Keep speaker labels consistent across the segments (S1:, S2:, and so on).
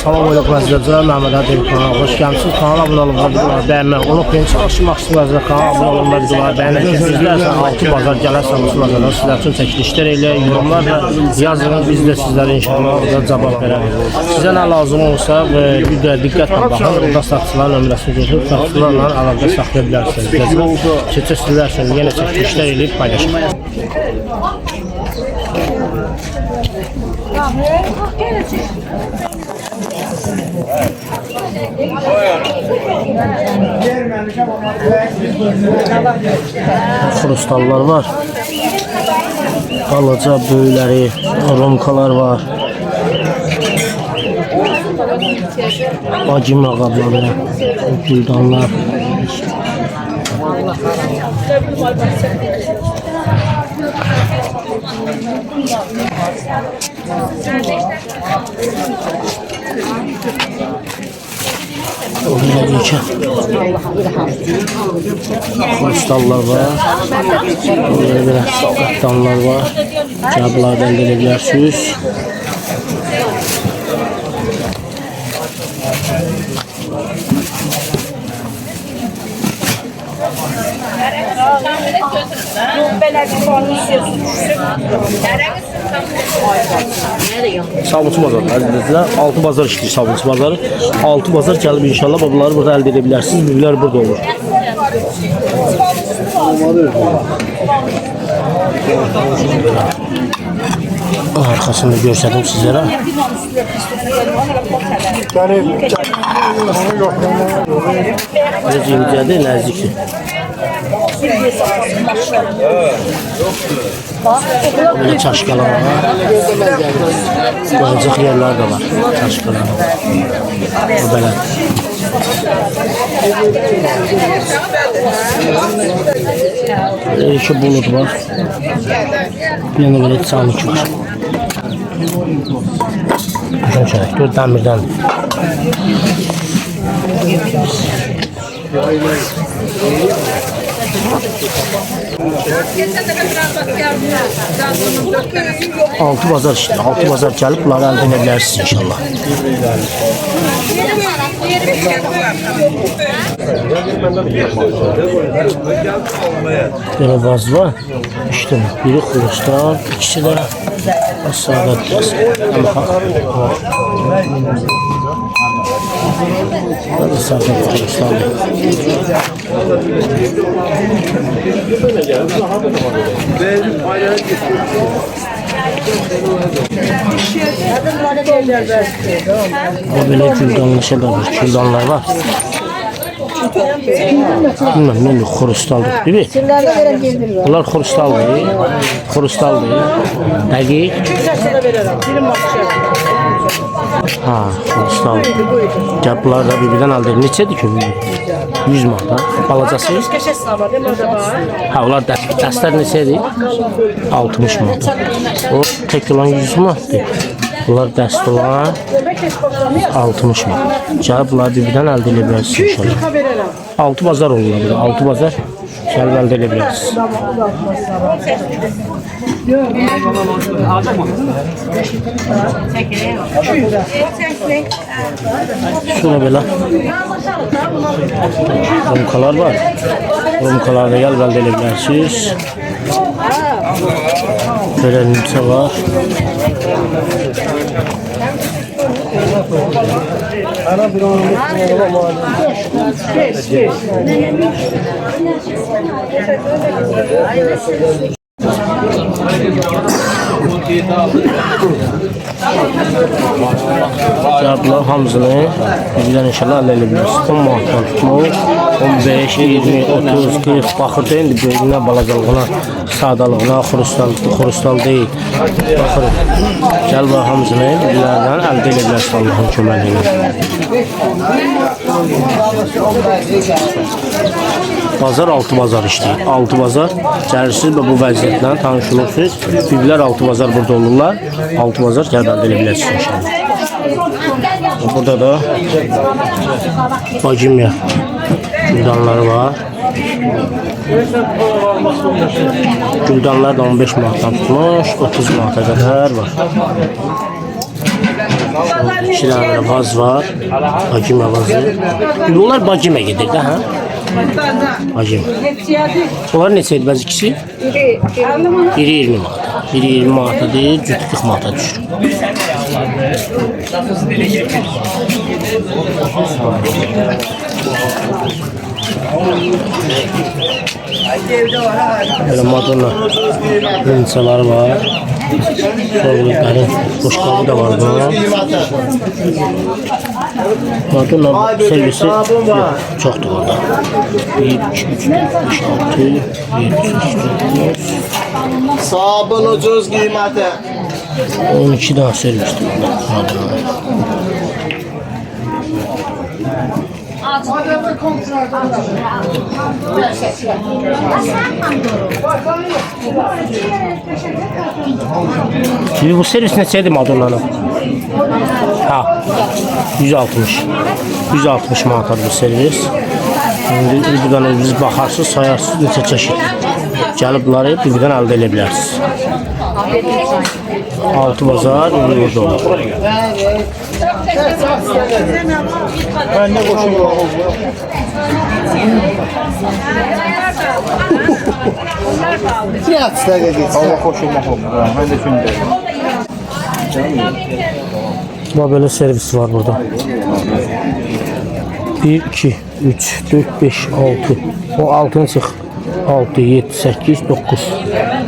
S1: Salam aleyküm əzizlər, Məhəmməd Adil kanalına xoş gəlmisiniz. Kanala abunə olun, videoları bəyənmək unutmayın. Çalışmaq istəyirsə kanala abunə olun və videoları bəyənək. Bizlərsə 6 bazar gələrsə bu bazardan sizlər üçün çəkilişlər elə yorumlarla yazın. Biz də sizlərə inşallah orada cavab verərik. Sizə nə lazım olsa videoya diqqətlə baxın. Orada satıcıların nömrəsini götürüb satıcılarla əlaqə saxlaya bilərsiniz. Keçək sizlər üçün yenə çəkilişlər eləyib paylaşın. Xrustallar var. Balaca böyükləri, romkalar var. Bacım ağabları, güldanlar. Kristallar var. Böyle kaptanlar var. Cevaplardan gelebilirsiniz. Sabunçu bazarı əzizlər, 6 bazar işləyir Sabunçu bazarı. 6 bazar gəlib inşallah bunları burada əldə edə bilərsiniz. Biblər burada olur. Arkasını görsədim sizlərə. Necə incədir, nəzikdir. Böyle çaşkalar var. Koyacak yerler de var. Çaşkalar var. O böyle. İki bulut var. Yine böyle çanlık var. Bakın şöyle. Dur demirden. Altı bazar işte. 6 bazar gelip bunları elde edebilirsiniz inşallah. Böyle vaz var. İşte biri Xrustal, ikisi de Saadet yaz. Hadi Saadet Xrustal. Böyle küldanlı şeyler var. Küldanlar var. Bilmem ne Xrustaldır değil mi? Bunlar Xrustal değil. Xrustal değil. Dəqiq. Ha, Xrustal. Bunlar da bir-birdən əldə edilir. Neçədir ki? 100 manat. Balacası? Ha, onlar dəstər neçədir? 60 manat. O tek olan 100 manatdır. Bunlar dəst olan 60 manat. Gəlib bunlar bir-birdən əldə edə bilərsiniz inşallah. 6 bazar olurlar. 6 bazar gəlib əldə edə bilərsiniz. Şuna belə romkalar var. Romkalarda gəlib əldə edə bilərsiniz. Belə nimçə var. Cevaplar hamısını bizden inşallah əldə edebilirsiniz. 10 manatdan tutmaq, 15, 20, 30, 40 baxır da indi böyüyünə, balacalığına, sadalığına, Xrustal deyil. Baxırın. Cevaplar hamısını bizlərdən əldə edebilirsiniz Allah'ın köməkliyi. Bazar 6 bazar işləyir. 6 bazar gəlirsiniz və bu vəziyyətlə tanışılırsınız. Biblər 6 bazar burada olurlar. 6 bazar gəlib əldə edə bilərsiniz inşallah. Burada da bacimya güldanları var. Güldanlar da 15 manatdan tutmuş, 30 manata kadar var. İki tane vaz var. Bagime vazı. Bunlar bagime gelir de ha. Bagime. Onlar neçəydi bəzi ikisi? Biri 20 manata. Biri 20 manata değil, cüt 40 manata düşür. Böyle Madonna rinçaları var. Sorguları, boşkalı da var burada. Madonna servisi çoktur orada. 1, 2, 3, 4, 5, 6, 7, 8, 9.
S2: Sabun ucuz kıymeti.
S1: 12 daha servistir orada. Madonna. Şimdi bu servis neçəydi Madonna'nın? Ha, 160. 160 manatadır bu servis. Şimdi buradan özünüz baxarsınız, sayarsınız neçə çeşit. Gəlib bunları bir-birdən əldə edə bilərsiniz. 6 bazar burada olur.
S2: Ben de koşuyorum. Fiyat da geçti. Allah koşulmak oldu. Ben de şimdi.
S1: Böyle servis var burada. 1, 2, 3, 4, 5, 6. O altını çıx. 6, 7, 8, 9.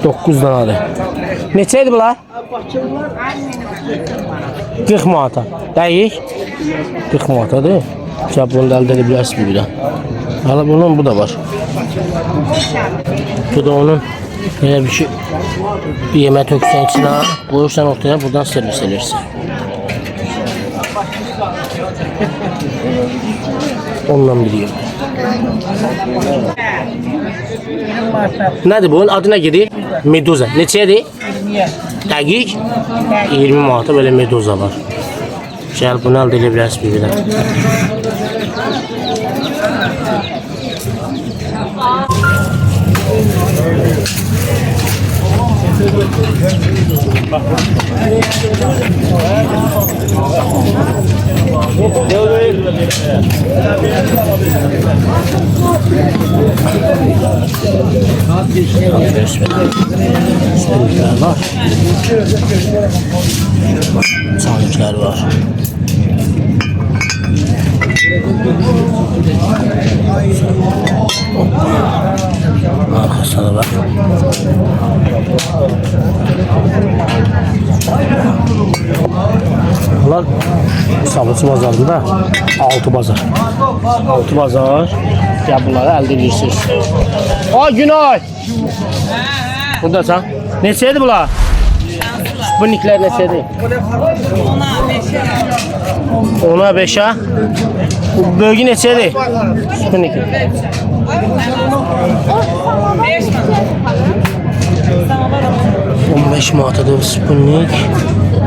S1: 9 danadır. Neçəydi bunlar? 40 manata. Dəqiq. 40 manatadır. Gəl bunu da əldə edə bilərsiniz bir-birdən. Hala bunun bu da var. Bu da onun belə bir şey. Bir yemək töksən içinə qoyursan ortaya, buradan servis edirsin. Ondan bir yemək. Nədir bunun? Adı nə gedir? Meduza. Neçədir? Dəqiq? 20 manata belə meduza var. Gəl bunu əldə edə bilərsiniz bir-birdən. Çanıklar var. Çanıklar var. Arkasına bak. Bunlar Sabunçu bazarında 6 bazar. 6 bazar. Ya bunları əldə edirsiniz. Ay Günay. Buradasan. Neçəydi bunlar? Sputniklər neçədir? Ona 5'e. Bu bölge neçədir? Sputnik. 15 manatadır Sputnik.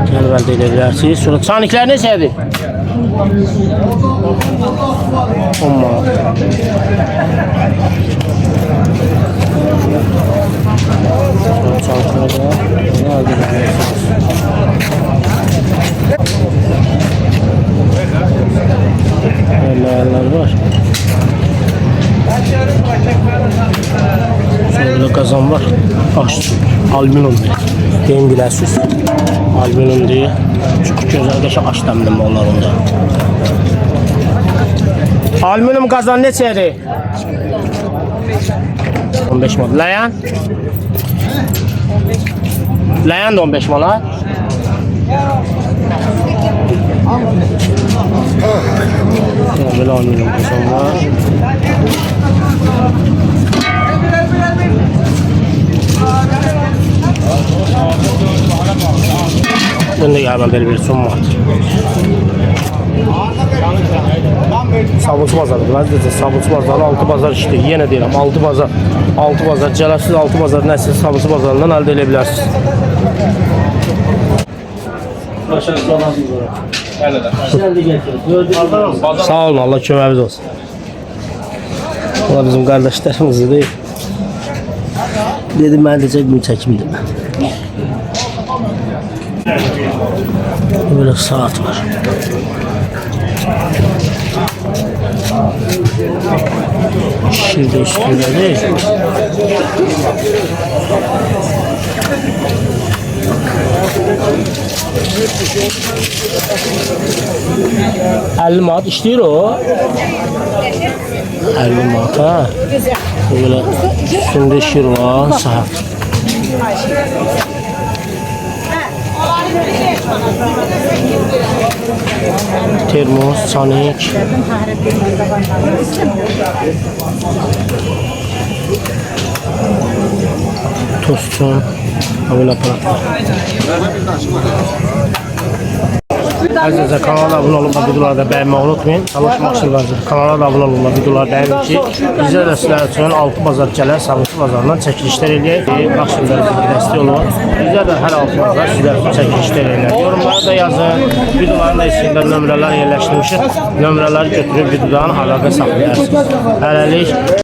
S1: Gəlib əldə edə bilərsiniz. Sonra çaniklər neçədir? 10 manat. Sonra çaniklər də əldə edə bilərsiniz. Yerler var. Şöyle kazan var. Alüminyum diye. Deyim biləsiniz. Alüminyum diye. Çünkü gözəl qəşəng aş dəmlənmə onlar onda. Alüminyum kazan neçədir? 15 manat. Layan? Layan da 15 manat. Böyle alüminyum kazan var. Ben de galiba böyle bir son var. Sabunçu bazarı. Sabunçu bazarı 6 bazar işte. Yine deyirəm 6 bazar. 6 bazar. Gələsiz 6 bazar nəsə Sabunçu bazarından əldə edə bilərsiniz. Sağ olun, Allah köməyimiz olsun. Bunlar bizim kardeşlerimiz değil. Dedim ben de çekmeyeyim, çekmeyeyim. Böyle saat var. Şişirdi üstündedir. Elli manat işləyir o. 50 manat ha. Böyle üstünde şir var. Saat. Termos, çanik. Tostun. Böyle aparatlar. Əzizə kanala abunə olub videoları da bəyənməyi unutmayın. Çalışmaq üçün lazım. Kanala da abunə olub videoları bəyənin ki, bizə də sizlər üçün 6 bazar gələn Sabunçu bazarından çəkilişlər eləyək. Bax şimdi dəstək olun. Bizə də hər 6 bazar sizlər üçün çəkilişlər eləyək. Yorumlara da yazın. Videoların da içində nömrələr yerləşdirmişik. Nömrələri götürüb videodan əlaqə saxlayarsınız. Hələlik.